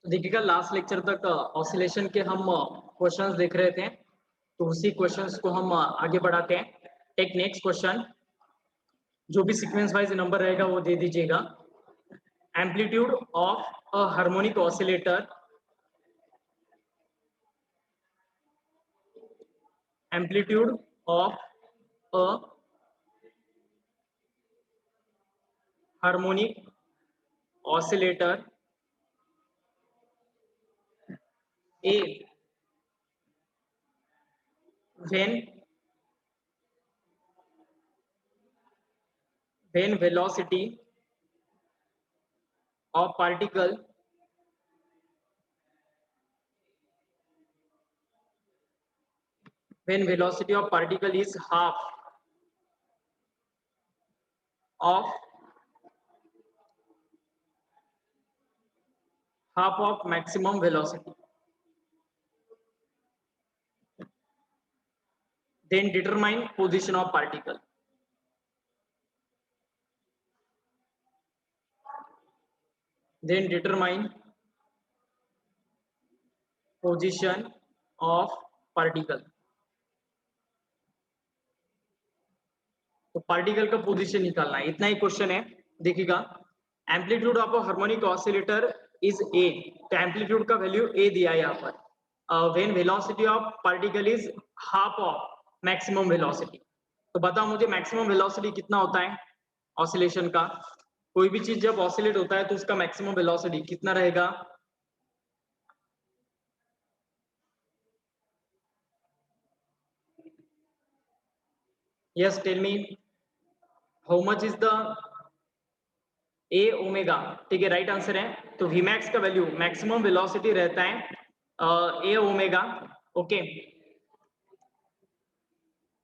देखिएगा last lecture तक oscillation के हम क्वेश्चंस देख रहे थे, तो उसी क्वेश्चंस को हम आगे बढ़ाते हैं। एक नेक्स्ट क्वेश्चन, जो भी सीक्वेंस वाइज नंबर रहेगा वो दे दीजिएगा। Amplitude of a harmonic oscillator, amplitude of a harmonic oscillator A when velocity of particle is of half of maximum velocity, then determine position of particle. Then determine position of particle. तो particle का position निकालना है, इतना ही question है। देखिएगा amplitude of a harmonic oscillator is a, तो amplitude का value ए दिया है यहाँ पर। When velocity of particle is half of maximum velocity, तो बताओ मुझे मैक्सिमम वेलोसिटी कितना होता है ऑसिलेशन का। कोई भी चीज जब ऑसिलेट होता है तो उसका मैक्सिमम वेलोसिटी कितना रहेगा? Yes tell me, how much is the a omega? ठीक है, राइट आंसर है। तो Vmax का वैल्यू मैक्सिमम वेलोसिटी रहता है ए ओमेगा। ओके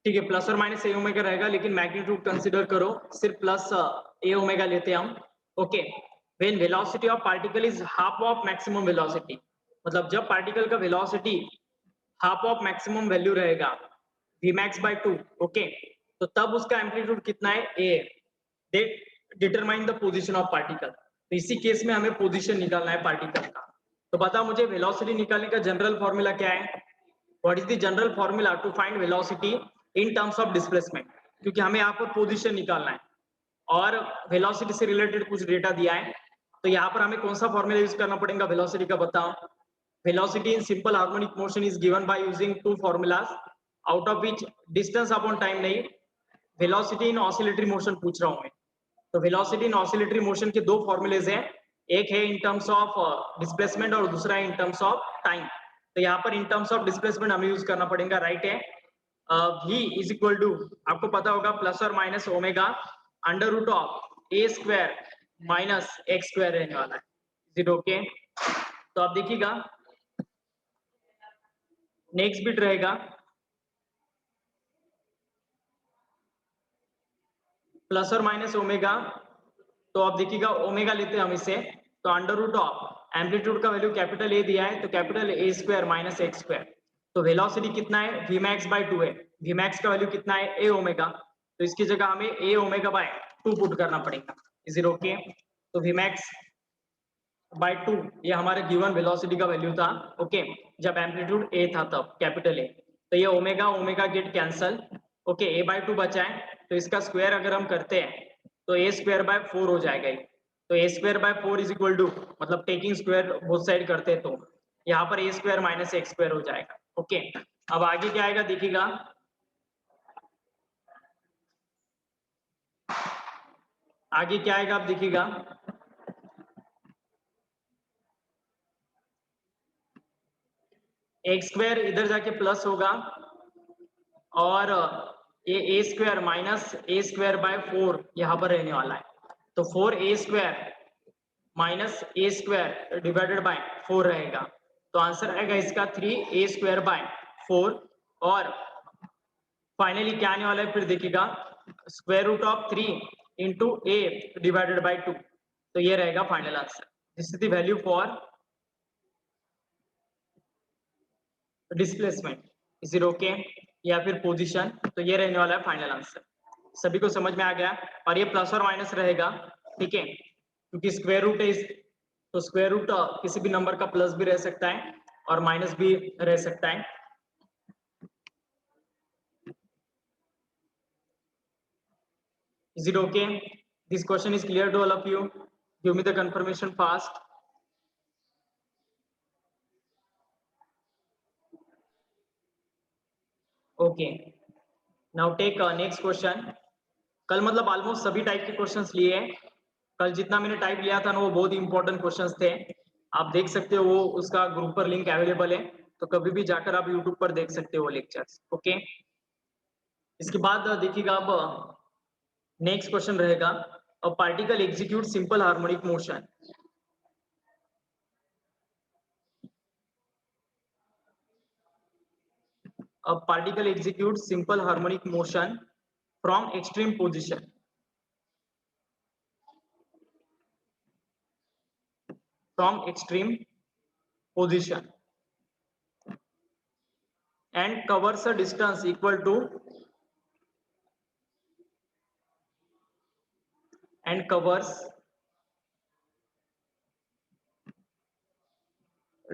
ठीक है, प्लस और माइनस ए ओमेगा रहेगा, लेकिन मैग्नीट्यूड कंसीडर करो, सिर्फ प्लस ए ओमेगा लेते हैं हम। Okay, when velocity of particle is half of maximum velocity, मतलब जब पार्टिकल का velocity half of maximum value रहेगा Vmax by 2, ओके, तो तब उसका एम्पलीट्यूड कितना है? A. Determine the position of particle, तो इसी केस में हमें पोजीशन निकालना है पार्टिकल का। तो बता मुझे वेलोसिटी निकालने का जनरल फॉर्मूला क्या है? What is the general formula to find velocity in terms of displacement? क्योंकि हमें यहाँ पर पोजीशन निकालना है और वेलोसिटी से रिलेटेड कुछ डेटा दिया है, तो यहाँ पर हमें कौन सा फॉर्मूला यूज करना पड़ेगा वेलोसिटी का? बताओ। Velocity in simple harmonic motion is given by using two formulas, out of which distance upon time नहीं, वेलोसिटी इन ऑसिलेटरी मोशन पूछ रहा हूं मैं। तो वेलोसिटी इन ऑसिलेटरी मोशन के दो फॉर्मूलेज हैं, एक है इन टर्म्स ऑफ डिस्प्लेसमेंट और दूसरा है इन टर्म्स ऑफ टाइम। तो यहाँ पर इन टर्म्स ऑफ डिस्प्लेसमेंट हमें यूज करना पड़ेगा, राइट है। v इज इक्वल टू, आपको पता होगा, प्लस और minus omega under root of a square minus x square रहने वाला है। Is it okay? तो आप देखिएगा नेक्स्ट बिट रहेगा प्लस और माइनस ओमेगा, तो आप देखिएगा ओमेगा लेते हैं हम इसे, तो अंडर रूट ऑफ एम्पलीट्यूड का वैल्यू कैपिटल ए दिया है, तो capital a square minus x square. तो वेलोसिटी कितना है? Vmax by 2 है। Vmax का वैल्यू कितना है? ए ओमेगा, तो इसकी जगह हमें ए ओमेगा बाय 2 पुट करना पड़ेगा। Is it okay? तो Vmax by 2 ये हमारे गिवन वेलोसिटी का वैल्यू था, ओके, जब एम्पलीट्यूड ए था तब कैपिटल ए। तो ये omega omega get cancel, okay, A by 2 बचा है, तो इसका स्क्वायर अगर हम करते हैं तो ए स्क्वायर बाय 4 हो जाएगा। तो A square by 4 is equal to, मतलब टेकिंग स्क्वायर बोथ साइड करते हैं तो यहाँ पर A square minus x square हो जाएगा। ओके, अब आगे क्या आएगा देखिएगा, आगे क्या आएगा आप देखिएगा, एक्स स्क्वायर इधर जाके प्लस होगा और ये A square minus A square by 4 यहाँ पर रहने वाला है। तो 4a square minus A square divided by 4 रहेगा, तो आंसर आएगा इसका 3a स्क्वायर बाय 4। और फाइनली क्या आने वाला है फिर देखिएगा, square root of 3 into a divided by 2, तो ये रहेगा final answer. This is the value for displacement. Is it okay? या फिर पोजीशन, तो ये रहने वाला है फाइनल आंसर। सभी को समझ में आ गया? और ये प्लस और माइनस रहेगा, ठीक है, क्योंकि स्क्वायर रूट है तो स्क्वायर रूट किसी भी नंबर का प्लस भी रह सकता है और माइनस भी रह सकता है। Is it okay? This question is clear to all of you. Give me the confirmation fast. Okay. Now take next question. कल मतलब ऑलमोस्ट सभी टाइप के क्वेश्चंस लिए हैं। कल जितना मैंने टाइप लिया था ना वो बहुत ही इंपॉर्टेंट क्वेश्चंस थे। आप देख सकते हो, वो उसका ग्रुप पर लिंक अवेलेबल है, तो कभी भी जाकर आप यूट्यूब पर देख सकते हो लेक्चर्स। ओके, इसके बाद देखिएगा अब नेक्स्ट क्वेश्चन रहेगा, a particle execute simple harmonic motion. A particle executes simple harmonic motion from extreme position. From extreme position and covers a distance equal to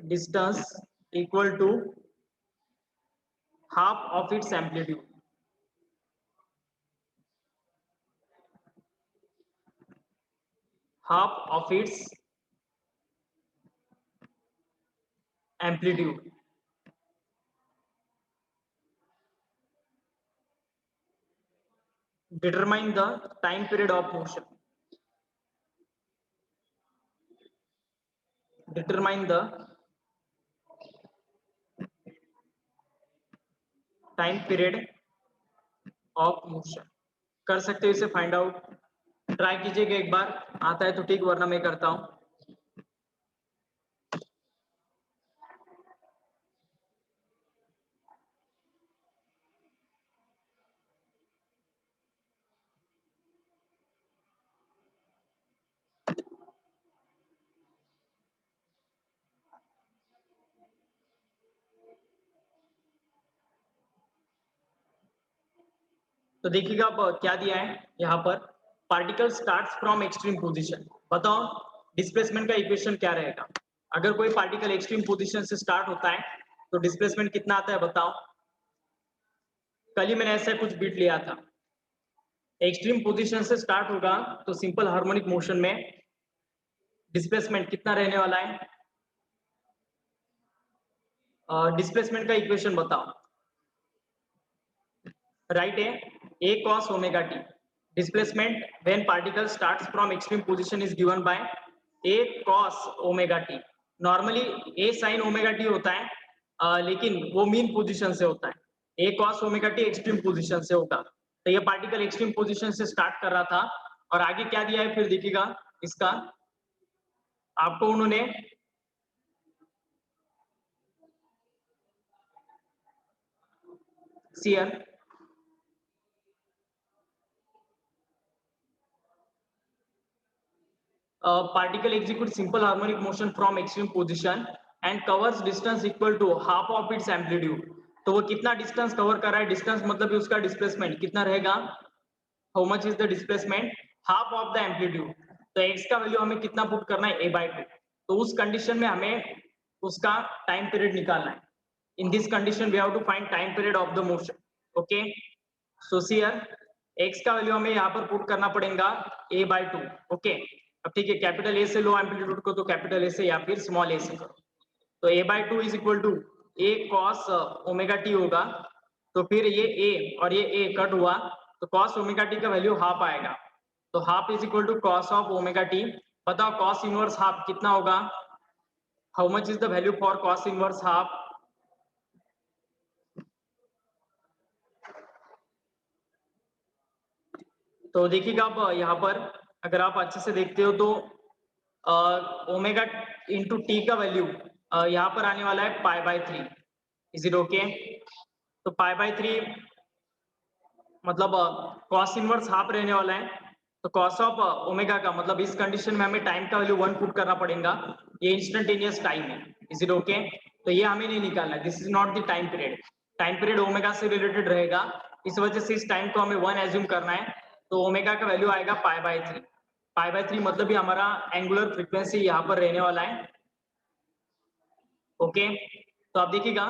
distance equal to half of its amplitude. Half of its amplitude. Determine the time period of motion. Determine the time period of motion. कर सकते हो इसे find out, try कीजिएगा एक बार, आता है तो ठीक, वरना मैं करता हूं। तो देखिएगा अब क्या दिया है यहाँ पर, particle starts from extreme position. बताओ डिस्प्लेसमेंट का इक्वेशन क्या रहेगा। अगर कोई पार्टिकल एक्सट्रीम पोजीशन से स्टार्ट होता है तो डिस्प्लेसमेंट कितना आता है बताओ। कल ही मैंने ऐसा कुछ बीट लिया था, एक्सट्रीम पोजीशन से स्टार्ट होगा तो सिंपल हार्मोनिक मोशन में डिस्प्लेसमेंट कितना रहने वाला है। डिस्प्लेसमेंट का इक्वेशन बताओ। राइट है, a cos omega t। displacement when particle starts from extreme position is given by a cos omega t। Normally a sin omega t होता है, लेकिन वो मीन पोजीशन से होता है। a cos omega t extreme position से होगा, तो ये पार्टिकल एक्सट्रीम पोजीशन से स्टार्ट कर रहा था। और आगे क्या दिया है फिर देखिएगा इसका, आपको उन्होंने CM particle executes simple harmonic motion from extreme position and covers distance equal to half of its amplitude। तो वो कितना डिस्टेंस कवर कर रहा है, डिस्टेंस मतलब उसका डिस्प्लेसमेंट कितना रहेगा, how much is the displacement, half of the amplitude. तो x का वैल्यू हमें कितना पुट करना है, a/2। तो उस कंडीशन में हमें उसका टाइम पीरियड निकालना है। In this condition we have to find time period of the motion. Okay, so here x का वैल्यू हमें यहाँ पर पुट करना पड़ेगा a/2। ओके, अब ठीक है, कैपिटल ए से लो एम्पलीट्यूड को तो कैपिटल ए से या फिर स्मॉल ए से करो। तो a/2 is equal to a cos omega t होगा। तो फिर ये a और ये a कट हुआ तो cos ओमेगा t का वैल्यू हाफ आएगा। तो half is equal to cos of omega t। बताओ cos इनवर्स हाफ कितना होगा, how much is the value for cos inverse half. तो देखिएगा अब यहाँ पर अगर आप अच्छे से देखते हो तो ओमेगा इंटू टी का वैल्यू यहाँ पर आने वाला है π/3। इज इट ओके, तो π/3 मतलब cos इनवर्स हाफ रहने वाला है। तो cos ऑफ ओमेगा का मतलब इस कंडीशन में हमें टाइम का वैल्यू 1 पुट करना पड़ेगा, ये इंस्टेंटेनियस टाइम है। इज इट ओके, तो ये हमें नहीं निकालना, this is not the time period. Time period omega से रिलेटेड रहेगा, इस वजह से इस टाइम को हमें 1 एज्यूम करना है। तो ओमेगा का वैल्यू आएगा π/3। π/3 मतलब भी हमारा एंगुलर फ्रीक्वेंसी यहाँ पर रहने वाला है। ओके, तो आप देखिएगा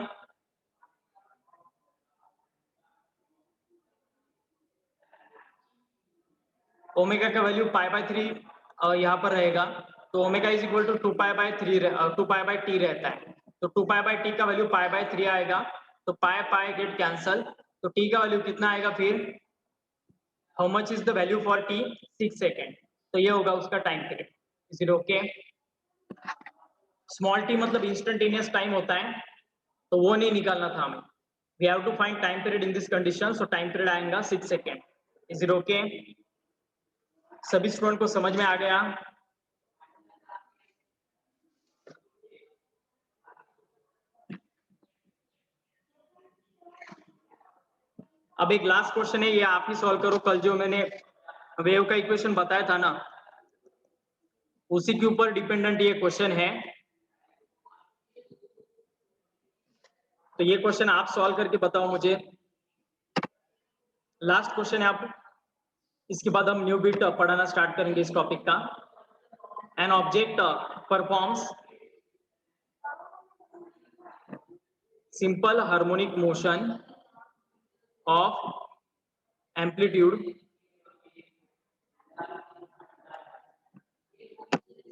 ओमेगा का वैल्यू π/3 यहाँ पर रहेगा, तो omega is equal to 2π/t रहता है, तो 2π/t का वैल्यू π/3 आएगा, तो पाई गेट कैंसल, तो t का वैल्यू कितना आएगा फिर, how much is the value for t, 6 second, तो ये होगा उसका time period. Is it okay? Small t मतलब इंस्टेंटेनियस टाइम होता है, तो वो नहीं निकालना था हमें, we have to find time period in this condition, so time period आएगा 6 सेकेंड। Is it okay? सभी स्टूडेंट को समझ में आ गया? अब एक लास्ट क्वेश्चन है, ये आप ही सॉल्व करो। कल जो मैंने वेव का इक्वेशन बताया था ना, उसी के ऊपर डिपेंडेंट ये क्वेश्चन है, तो ये क्वेश्चन आप सॉल्व करके बताओ मुझे। लास्ट क्वेश्चन है, आप इसके बाद हम न्यू बिट पढ़ाना स्टार्ट करेंगे इस टॉपिक का। An object performs simple harmonic motion of amplitude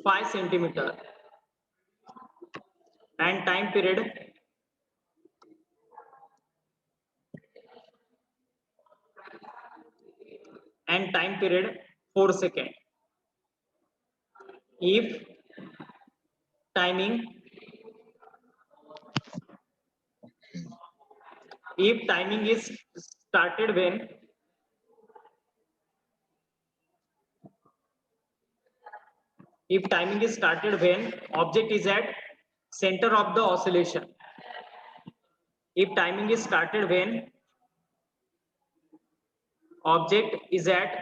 5 centimeter and time period and time period 4 seconds. If timing is started when object is at center of the oscillation. If timing is started when object is at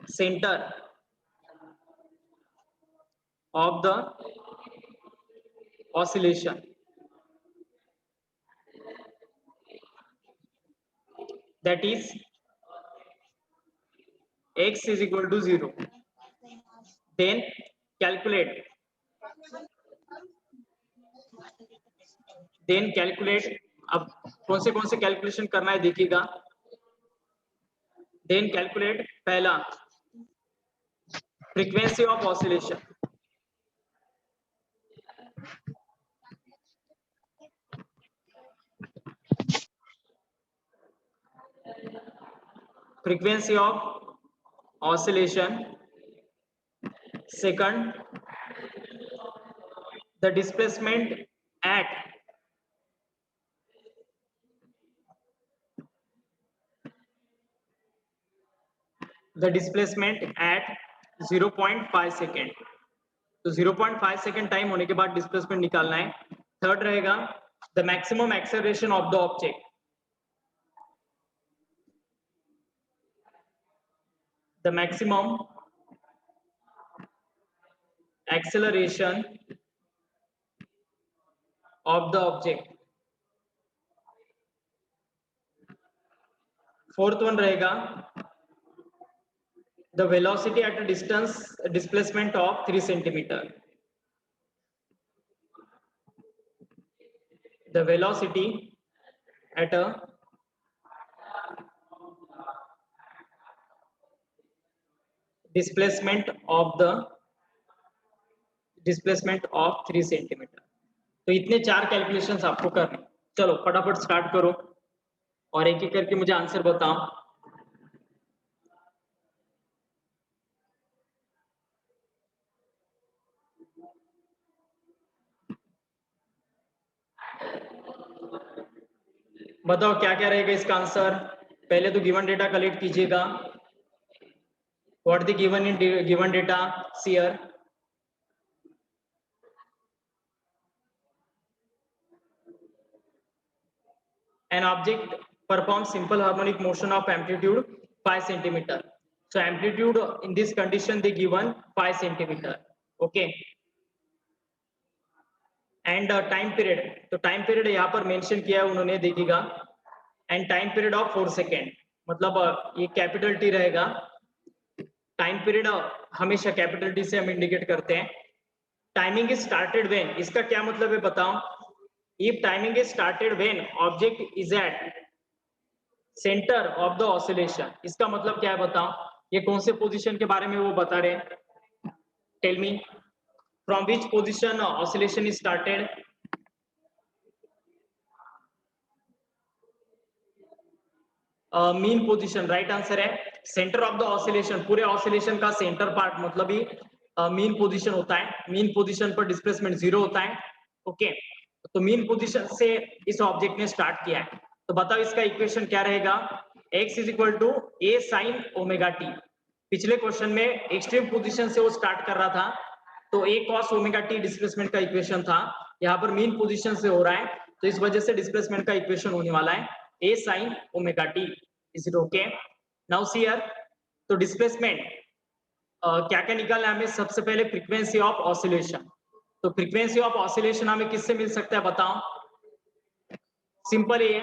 center of the oscillation, that is x is equal to 0, then calculate अब कौन से calculation करना है देखिएगा। Then calculate पहला frequency of oscillation, frequency of oscillation. Second, the displacement at the displacement at 0.5 second, तो 0.5 second time होने के बाद डिस्प्लेसमेंट निकालना है। थर्ड रहेगा the maximum acceleration of the object, the maximum acceleration of the object. Fourth one रहेगा the velocity at a distance displacement of 3 centimeter. The velocity at a displacement of 3 centimeter. तो इतने 4 calculations आपको करने। चलो फटाफट start करो और एक एक करके मुझे आंसर बताओ। बताओ क्या क्या रहेगा इसका आंसर। पहले तो गिवन डेटा कलेक्ट कीजिएगा। What the given data share. An object performs simple harmonic motion of amplitude 5 centimeter. So amplitude in this condition they given 5 centimeter. Okay. And time period. तो time period यहाँ पर mention किया है उन्होंने, देखिएगा। And time period of 4 second, मतलब ये capital T रहेगा टाइम पीरियड हमेशा कैपिटल टी से हम इंडिकेट करते हैं। टाइमिंग इज स्टार्टेड व्हेन, इसका क्या मतलब है बताओ? If timing is started when object is at centre of the oscillation, इसका मतलब क्या है बताओ? ये कौन से पोजीशन के बारे में वो बता रहे हैं? Tell me from which position oscillation is started? Mean position, right answer है सेंटर ऑफ द ऑसिलेशन। पूरे ऑसिलेशन का सेंटर पार्ट मतलब ही मीन पोजीशन होता है। मीन पोजीशन पर डिस्प्लेसमेंट 0 होता है। ओके, तो मीन पोजीशन से इस ऑब्जेक्ट ने स्टार्ट किया है। तो बताओ इसका इक्वेशन क्या रहेगा? x is equal to a sine omega t. पिछले क्वेश्चन में एक्सट्रीम पोजीशन से वो स्टार्ट कर रहा था, तो a cos omega t displacement का इक्वेशन था। यहाँ पर मीन पोजीशन से हो रहा है, तो इस वजह से डिस्प्लेसमेंट का इक्वेशन होने वाला है A sine omega t. Is it okay? Now see here, तो डिस्प्लेसमेंट क्या क्या निकालना है हमें? सबसे पहले फ्रीक्वेंसी ऑफ ऑसिलेशन। तो फ्रीक्वेंसी ऑफ ऑसिलेशन हमें किससे मिल सकता है बताओ? सिंपल ही है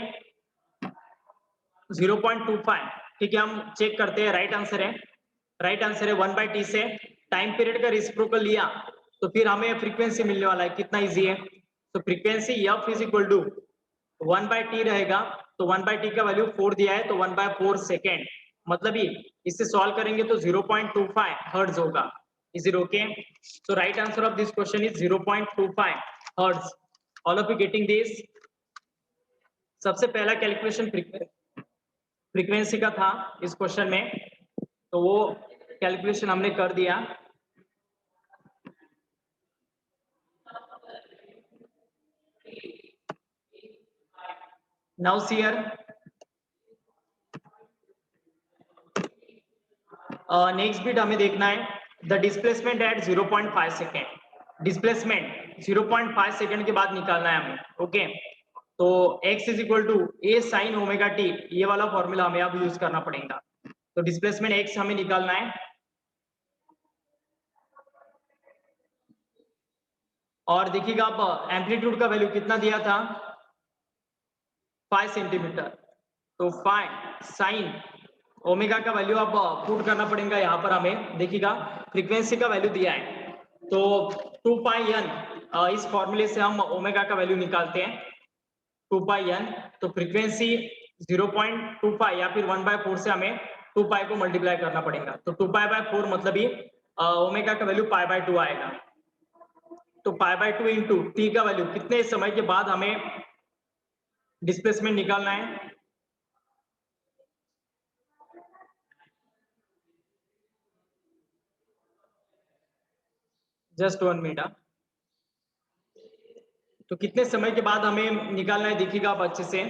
0.25। ठीक है, हम चेक करते हैं। राइट आंसर है, राइट आंसर है 1/t से टाइम पीरियड का रेसिप्रोकल लिया तो फिर हमें फ्रीक्वेंसी मिलने वाला है। कितना इजी है, तो frequency f is equal to 1/t रहेगा। तो 1/t का वैल्यू 4 दिया है, तो 1/4 सेकेंड, मतलब ही इससे सॉल्व करेंगे तो 0.25 हर्ट्ज होगा। Is it okay? so right answer of this question is 0.25 hertz. all of you getting this? सबसे पहला कैलकुलेशन फ्रीक्वेंसी का था इस क्वेश्चन में, तो वो कैलकुलेशन हमने कर दिया। Now see here, next bit हमें देखना है the displacement at 0.5 second. Displacement 0.5 second के बाद निकालना है हमें। ओके, तो x is equal to a sine omega t, ये वाला फॉर्मूला हमें अब यूज करना पड़ेगा। तो डिस्प्लेसमेंट x हमें निकालना है, और देखिएगा अब एम्पलीट्यूड का वैल्यू कितना दिया था? 5 सेंटीमीटर। तो 5 साइन ओमेगा का वैल्यू अब पुट करना पड़ेगा यहाँ पर हमें। देखिएगा फ्रीक्वेंसी का वैल्यू दिया है, तो 2 पाई n, इस फॉर्मूले से हम ओमेगा का वैल्यू निकालते हैं 2 पाई n। तो फ्रीक्वेंसी 0.25 या फिर 1/4 से हमें 2 पाई को मल्टीप्लाई करना पड़ेगा। तो 2 पाई बाय 4 मतलब ही ओमेगा का वैल्यू पाई बाय 2 आएगा। तो पाई बाय 2 इंटू टी का वैल्यू, कितने समय के बाद हमें डिस्प्लेसमेंट निकालना है? Just 1 minute. तो कितने समय के बाद हमें निकालना है देखिएगा आप अच्छे से।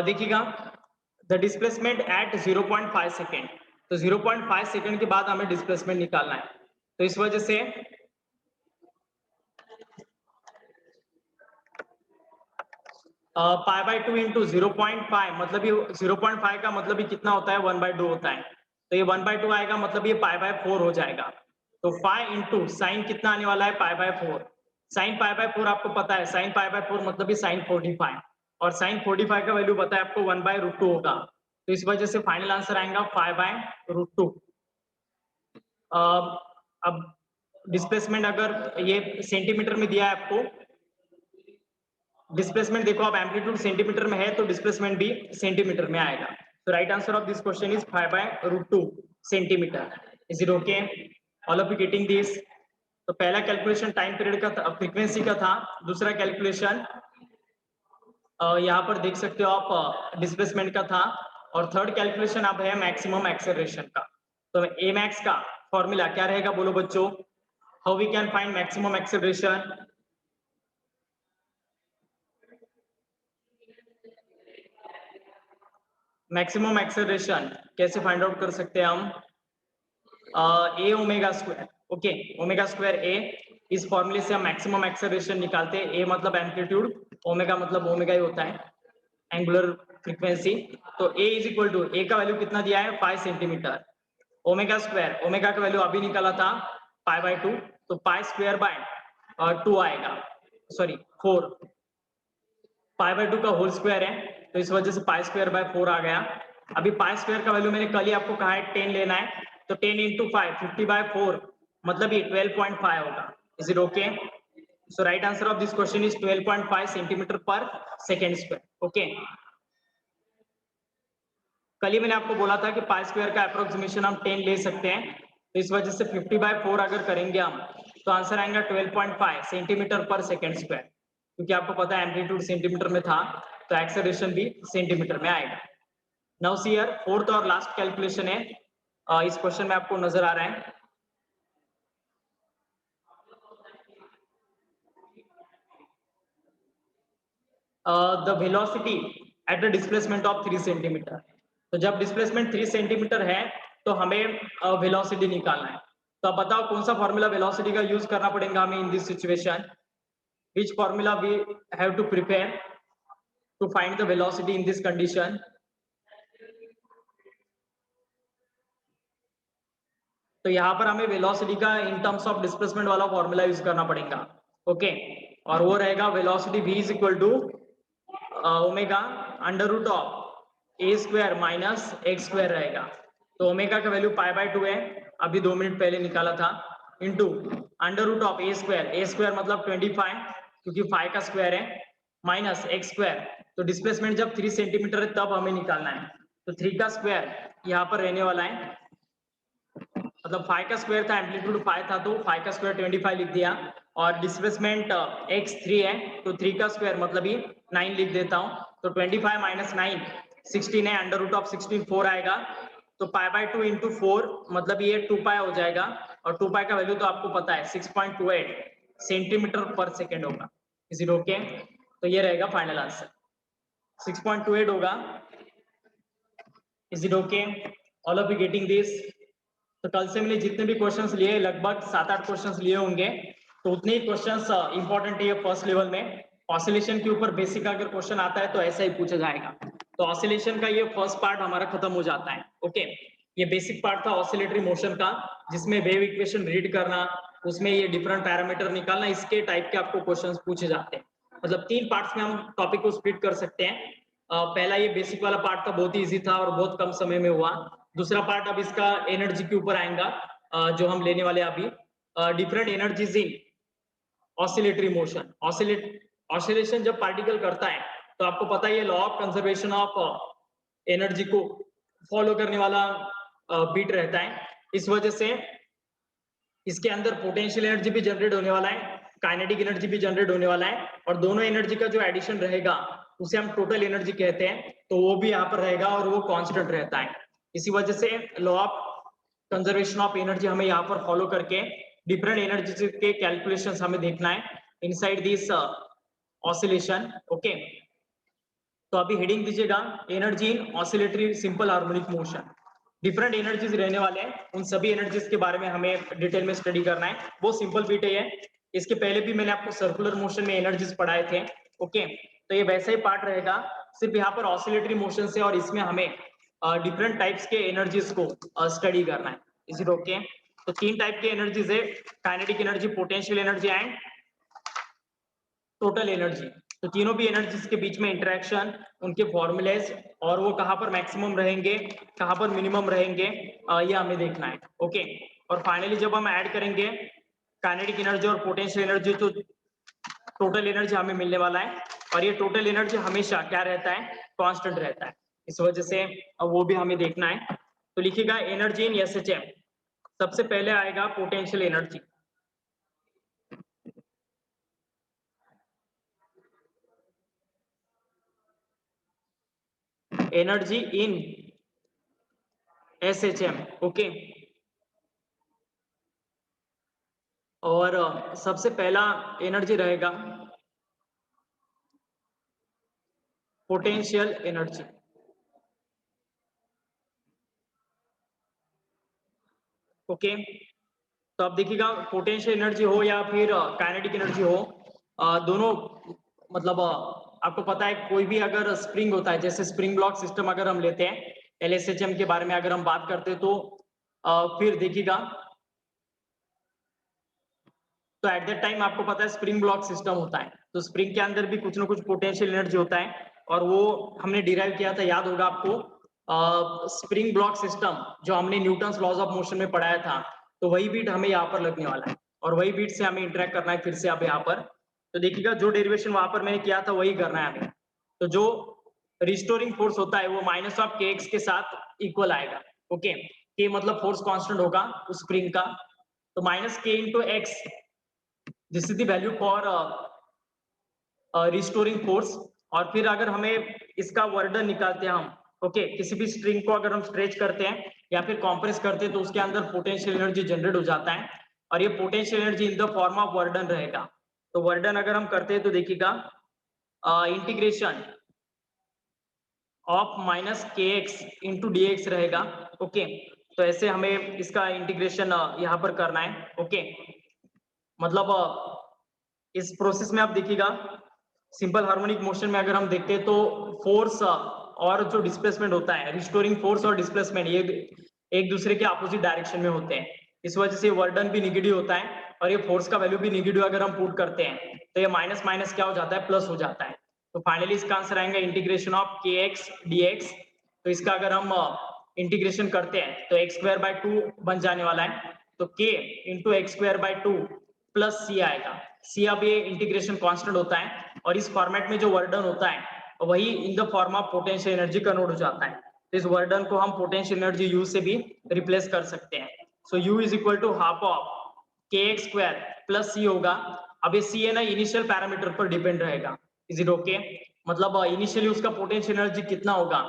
देखिएगा द डिस्प्लेसमेंट एट 0.5 सेकेंड, तो 0.5 सेकेंड के बाद हमें डिस्प्लेसमेंट निकालना है। तो इस वजह से पाई बाय 2 इंटू 0.5, मतलब ये 0.5 का मतलब ये कितना होता है? 1/2 होता है। तो ये 1/2 आएगा, मतलब ये पाई बाय 4 हो जाएगा। तो 5 इंटू साइन कितना आने वाला है? Pi by 4। Sine pi by 4 आपको पता है, साइन पाई बाय 4 मतलब ये साइन 45, और साइन 45 का वैल्यू पता है आपको 1/√2 होगा। तो इस वजह से फाइनल आंसर आएगा 5/√2। अब डिस्प्लेसमेंट अगर ये सेंटीमीटर में दिया है आपको, डिस्प्लेसमेंट देखो आप एम्पलीट्यूड सेंटीमीटर में है तो डिस्प्लेसमेंट भी सेंटीमीटर में आएगा। तो right answer of this question is 5/√2 centimetre. Is it okay? All of you getting this? तो पहला कैलकुलेशन टाइम पीरियड का था, फ्रीक्वेंसी का था। दूसरा कैलकुलेशन यहाँ पर देख सकते हो आप डिस्प्लेसमेंट का था। और थर्ड कैलकुलेशन अब है मैक्सिमम एक्सेलरेशन का। तो ए मैक्स का फॉर्मूला क्या रहेगा बोलो बच्चों? How we can find maximum acceleration? Maximum acceleration कैसे फाइंड आउट कर सकते हैं हम? A omega square. Okay, omega square A, इस फॉर्मूले से हम मैक्सिमम एक्सेलरेशन निकालते हैं। ए मतलब एम्पलीट्यूड, ओमेगा मतलब ओमेगा ही होता है, एंगुलर फ्रीक्वेंसी। तो ए इज इक्वल टू, ए का वैल्यू कितना दिया है? 5 सेंटीमीटर। ओमेगा स्क्वायर, ओमेगा का वैल्यू अभी निकाला था पाई बाय 2, तो पाई स्क्वायर बाय 2 आएगा, सॉरी 4। पाई बाय 2 का होल स्क्वायर है, तो इस वजह से पाई स्क्वायर बाय 4 आ गया। अभी पाई स्क्वायर का वैल्यू मैंने कल ही आपको कहा है 10 लेना है, तो 10 इंटू 5 50 बाय 4 मतलब ये 12.5 होगा। Is it okay? So right answer of this question is 12.5 centimetre पर सेकेंड स्क्वायर। ओके, कल ही मैंने आपको बोला था कि पाई स्क्वायर का अप्रोक्सीमेशन हम 10 ले सकते हैं, तो इस वजह से 50 बाय 4 अगर करेंगे हम तो आंसर आएगा 12.5 सेंटीमीटर पर सेकेंड स्क्वायर, क्योंकि आपको पता है एम्पलीट्यूड सेंटीमीटर में था तो एक्सेलरेशन भी सेंटीमीटर में आएगा। नाउ सी हियर फोर्थ और लास्ट कैलकुलेशन है, इस क्वेश्चन में आपको नजर आ रहा है। The velocity at the displacement of 3 centimetre. तो जब डिस्प्लेसमेंट 3 सेंटीमीटर है तो हमें वेलोसिटी निकालना है। तो अब बताओ कौन सा फॉर्मूला वेलोसिटी का यूज करना पड़ेगा हमें in this situation? Which formula we have to prepare to find the velocity in this condition? तो यहाँ पर हमें वेलोसिटी का इन टर्म्स ऑफ डिस्प्लेसमेंट वाला फॉर्मूला यूज करना पड़ेगा। ओके, और वो रहेगा velocity v is equal to omega under root of a square minus x square रहेगा। तो ओमेगा का वैल्यू पाई बाय 2 है, अभी 2 मिनट पहले निकाला था, into under root of a square मतलब 25 क्योंकि 5 का स्क्वायर है, माइनस एक्स स्क्वायर। तो डिस्प्लेसमेंट जब 3 सेंटीमीटर है तब हमें निकालना है, तो 3 का स्क्वायर यहाँ पर रहने वाला है, मतलब 5 का स्क्वायर था, एम्पलीट्यूड 5 था तो 5 का स्क्वायर 25 लिख दिया, और डिस्प्लेसमेंट x 3 है तो 3 का स्क्वायर मतलब ये 9 लिख देता हूँ। तो 25 माइनस 9 16 है, अंडर रूट ऑफ 16 4 आएगा, तो पाई बाय 2 इंटू 4 मतलब ये 2 पाई हो जाएगा, और 2 पाई का वैल्यू तो आपको पता है 6.28 सेंटीमीटर पर सेकेंड होगा। Is it okay? तो ये रहेगा फाइनल आंसर 6.28 होगा। Is it okay? All of you getting this? तो कल से मैंने जितने भी क्वेश्चंस लिए लगभग 7-8 क्वेश्चंस लिए होंगे, तो उतने ही क्वेश्चंस इंपॉर्टेंट है फर्स्ट लेवल में। ऑसिलेशन के ऊपर बेसिक अगर क्वेश्चन आता है तो ऐसा ही पूछा जाएगा। तो ऑसिलेशन का ये फर्स्ट पार्ट हमारा खत्म हो जाता है। ओके, ये बेसिक पार्ट था ऑसिलेटरी मोशन का, जिसमें वेव इक्वेशन रीड करना, उसमें ये डिफरेंट पैरामीटर निकालना, इसके टाइप के आपको क्वेश्चंस पूछे जाते हैं। मतलब 3 पार्ट्स में हम टॉपिक को स्प्लिट कर सकते हैं। पहला ये बेसिक वाला पार्ट था, बहुत ही इजी था और बहुत कम समय में हुआ। दूसरा पार्ट अब इसका एनर्जी के ऊपर आएगा, जो हम लेने वाले अभी, different energies in oscillatory motion. Oscillation जब पार्टिकल करता है तो आपको पता है ये law of conservation of energy को फॉलो करने वाला बीट रहता है। इस वजह से इसके अंदर पोटेंशियल एनर्जी भी जनरेट होने वाला है, काइनेटिक एनर्जी भी जनरेट होने वाला है, और दोनों एनर्जी का जो एडिशन रहेगा उसे हम टोटल एनर्जी कहते हैं, तो वो भी यहाँ पर रहेगा और वो कांस्टेंट रहता है। इसी वजह से law of conservation of energy हमें यहाँ पर फॉलो करके डिफरेंट एनर्जी के कैलकुलेशंस हमें देखना है इनसाइड दिस ऑसिलेशन। ओके, तो अभी हेडिंग दीजिएगा energy in oscillatory simple harmonic motion. Different energies रहने वाले हैं, उन सभी एनर्जीज के बारे में हमें डिटेल में स्टडी करना है। वो सिंपल बीट है ये, इसके पहले भी मैंने आपको सर्कुलर मोशन में एनर्जीज पढ़ाए थे। ओके, तो ये वैसा ही पार्ट रहेगा, सिर्फ यहाँ पर ऑसिलेटरी मोशन से, और इसमें हमें डिफरेंट टाइप्स के एनर्जीज को स्टडी करना है। Is it okay? तो 3 टाइप के एनर्जीज है, kinetic energy, potential energy and total energy. तो तीनों भी एनर्जीज के बीच में इंटरेक्शन, उनके फॉर्मूलेज, और वो कहाँ पर मैक्सिमम रहेंगे, कहाँ पर मिनिमम रहेंगे, ये हमें देखना है। ओके, और फाइनली जब हम ऐड करेंगे काइनेटिक एनर्जी और पोटेंशियल एनर्जी तो टोटल एनर्जी हमें मिलने वाला है, और ये टोटल एनर्जी हमेशा क्या रहता है, कांस्टेंट रहता है। इस वजह से वो भी हमें देखना है। तो लिखिएगा एनर्जी इन एसएचएम। सबसे पहले आएगा potential energy. Energy in SHM. Okay, और सबसे पहला एनर्जी रहेगा पोटेंशियल एनर्जी। ओके, तो अब देखिएगा पोटेंशियल एनर्जी हो या फिर काइनेटिक एनर्जी हो, दोनों मतलब आपको पता है कोई भी अगर स्प्रिंग होता है, जैसे स्प्रिंग ब्लॉक सिस्टम अगर हम लेते हैं, एलएसएचएम के बारे में अगर हम बात करते हैं, तो फिर देखिएगा तो एट दैट टाइम आपको पता है स्प्रिंग ब्लॉक सिस्टम होता है, तो स्प्रिंग के अंदर भी कुछ ना कुछ पोटेंशियल एनर्जी होता है, और वो हमने डिराइव किया था, याद होगा आपको, स्प्रिंग ब्लॉक सिस्टम जो हमने न्यूटन्स लॉज ऑफ मोशन में पढ़ाया था। तो वही बीट हमें यहाँ पर लगने वाला है, और वही बीट से हमें इंटरेक्ट करना है फिर से अब यहाँ पर। तो देखिएगा जो डेरिवेशन वहां पर मैंने किया था वही करना है हमें। तो जो रिस्टोरिंग फोर्स होता है वो माइनस ऑफ के एक्स के साथ इक्वल आएगा। ओके, के मतलब फोर्स कांस्टेंट होगा उस स्प्रिंग का, तो माइनस के into x, this is the value for restoring force. और फिर अगर हमें इसका वर्डन निकालते हैं हम, ओके, किसी भी स्ट्रिंग को अगर हम स्ट्रेच करते हैं या फिर कॉम्प्रेस करते हैं तो उसके अंदर पोटेंशियल एनर्जी जनरेट हो जाता है, और ये potential energy in the form of work done रहेगा। तो वर्डन अगर हम करते हैं तो देखिएगा integration of minus k x into d x रहेगा। ओके, तो ऐसे हमें इसका इंटीग्रेशन यहाँ पर करना है। ओके, मतलब इस प्रोसेस में आप देखिएगा सिंपल हार्मोनिक मोशन में अगर हम देखते हैं तो फोर्स और जो डिस्प्लेसमेंट होता है, रिस्टोरिंग फोर्स और डिस्प्लेसमेंट, ये एक दूसरे के अपोजिट डायरेक्शन में होते हैं। इस वजह से वर्डन भी निगेटिव होता है, और ये फोर्स का वैल्यू भी निगेटिव अगर हम पुट करते हैं तो ये माइनस माइनस क्या हो जाता है, प्लस हो जाता है। तो फाइनली इसका आंसर आएगा integration of k x D x. तो इसका अगर हम इंटीग्रेशन करते हैं तो एक्स स्क्वायर बाय 2 बन जाने वाला है, तो के into x square by 2 plus सी आएगा। सी अब ये इंटीग्रेशन कांस्टेंट होता है, और इस फॉर्मेट में जो वर्डन होता है वही इन the form of potential energy convert हो जाता है। तो इस वर्डन को हम पोटेंशियल एनर्जी यू से भी रिप्लेस कर सकते हैं। So u is equal to half of k x square plus c होगा। अब ये सी है ना, इनिशियल पैरामीटर पर डिपेंड रहेगा। Is it okay? मतलब इनिशियली उसका पोटेंशियल एनर्जी कितना होगा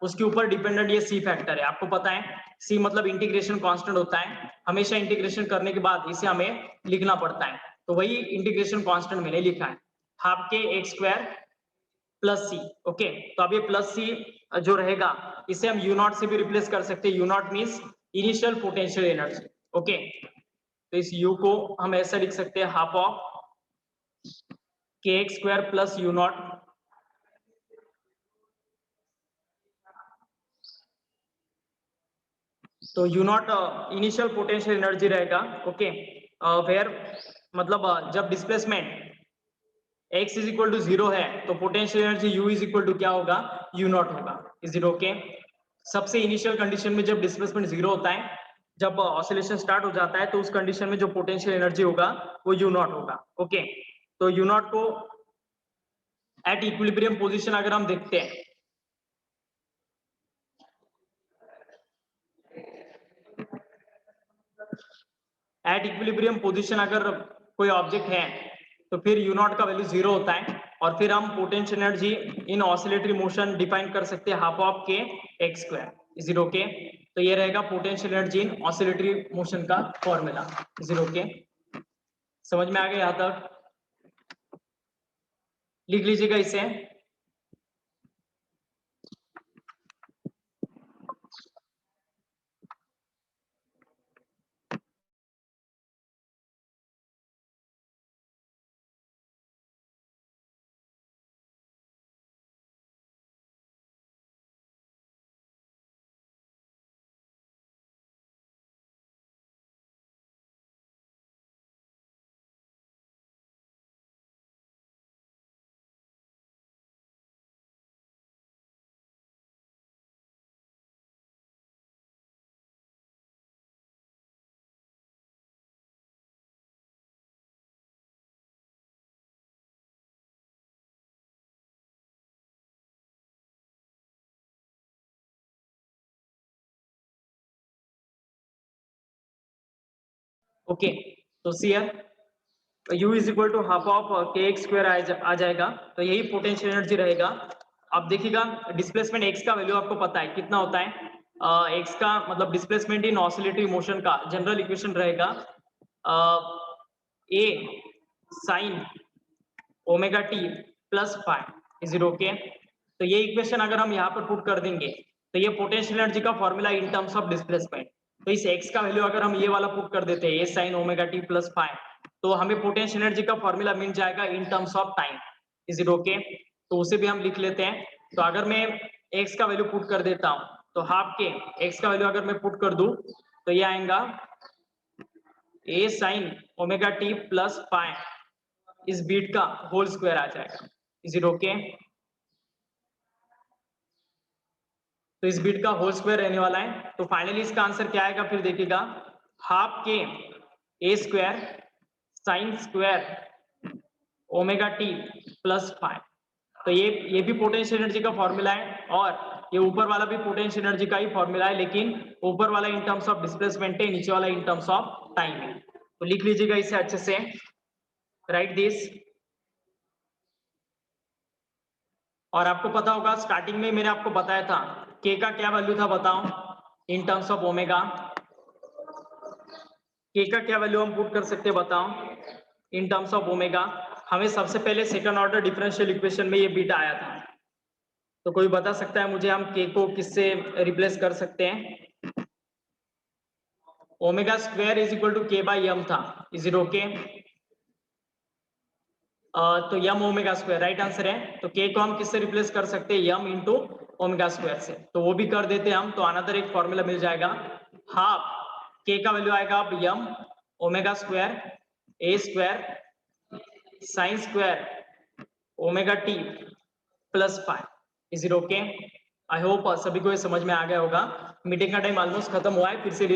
उसके ऊपर डिपेंडेंट ये सी फैक्टर है। आपको पता है सी मतलब इंटीग्रेशन कांस्टेंट होता है, हमेशा इंटीग्रेशन करने के बाद इसे हमें लिखना पड़ता है, तो वही इंटीग्रेशन कांस्टेंट मैंने लिखा है, हाफ के एक्स स्क्वायर प्लस सी। ओके, तो अब ये प्लस सी जो रहेगा इसे हम यू नॉट से भी रिप्लेस कर सकते हैं। U nought means initial potential energy. Okay, तो इस u को हम ऐसा लिख सकते हैं, half of k x square plus u nought. तो u nought initial potential energy रहेगा। ओके, वेयर मतलब जब displacement x is equal to 0 है तो potential energy u is equal to क्या होगा, यू नॉट होगा। Is it okay? सबसे इनिशियल कंडीशन में जब डिस्प्लेसमेंट 0 होता है, जब ऑसिलेशन स्टार्ट हो जाता है तो उस कंडीशन में जो पोटेंशियल एनर्जी होगा वो यू नॉट होगा। ओके, तो यू नॉट को एट इक्विलिब्रियम पोजीशन अगर हम देखते हैं, एट इक्विलिब्रियम पोजीशन अगर कोई ऑब्जेक्ट है तो फिर यू नॉट का वैल्यू 0 होता है, और फिर हम पोटेंशियल एनर्जी इन ऑसिलेटरी मोशन डिफाइन कर सकते हैं, half of k x square. Is it okay? तो ये रहेगा पोटेंशियल एनर्जी इन ऑसिलेटरी मोशन का फॉर्मूला। Is it okay? समझ में आ गया? यहां तक लिख लीजिएगा इसे। ओके, तो सीयर u is equal to half of k x square आ जाएगा, तो यही पोटेंशियल एनर्जी रहेगा। अब देखिएगा डिस्प्लेसमेंट x का वैल्यू आपको पता है कितना होता है, x का मतलब डिस्प्लेसमेंट इन ऑसिलेटरी मोशन का जनरल इक्वेशन रहेगा a sign omega t plus five. Is it okay? तो ये इक्वेशन अगर हम यहाँ पर पुट कर देंगे तो ये पोटेंशियल एनर्जी का formula in terms of displacement. तो इस x का वैल्यू अगर हम ये वाला पुट कर देते हैं, a sign omega t plus five, तो हमें पोटेंशियल एनर्जी का फॉर्मूला मिल जाएगा इन terms of time. Is it okay? तो उसे भी हम लिख लेते हैं। तो अगर मैं x का वैल्यू पुट कर देता हूँ तो हाफ के x का वैल्यू अगर मैं पुट कर दूं तो ये आएगा A sine omega t plus pi इस बीट का होल स्क्वायर आ जाएगा। Is it okay? तो इस बीट का होल स्क्वायर रहने वाला है। तो फाइनली इसका आंसर क्या आएगा फिर देखिएगा, half k A square sine square omega t plus five. तो ये भी पोटेंशियल एनर्जी का फॉर्मूला है और ये ऊपर वाला भी पोटेंशियल एनर्जी का ही फॉर्मूला है, लेकिन ऊपर वाला इन टर्म्स ऑफ डिस्प्लेसमेंट है, नीचे वाला इन टर्म्स ऑफ टाइम है। तो लिख लीजिएगा इसे अच्छे से, राइट दिस। और आपको पता होगा स्टार्टिंग में मैंने आपको बताया था के का क्या वैल्यू था, बताओ इन टर्म्स ऑफ ओमेगा। के का क्या वैल्यू हम पुट कर सकते हैं बताओ इन टर्म्स ऑफ ओमेगा। हमें सबसे पहले सेकंड ऑर्डर डिफरेंशियल इक्वेशन में ये बीटा आया था। तो कोई बता सकता है मुझे हम के को किससे रिप्लेस कर सकते हैं? Omega square is equal to k by m था। Is it okay? तो m omega square right answer है। तो के को हम किससे रिप्लेस कर सकते हैं? यम इंटू ओमेगा स्क्वायर से। तो वो भी कर देते हैं हम। तो अनदर एक फॉर्मूला मिल जाएगा, हाफ के का वैल्यू आएगा अब m omega square A square sine square omega t plus five. Is it okay? I hope सभी को ये समझ में आ गया होगा। मीटिंग का टाइम ऑलमोस्ट खत्म हुआ है, फिर से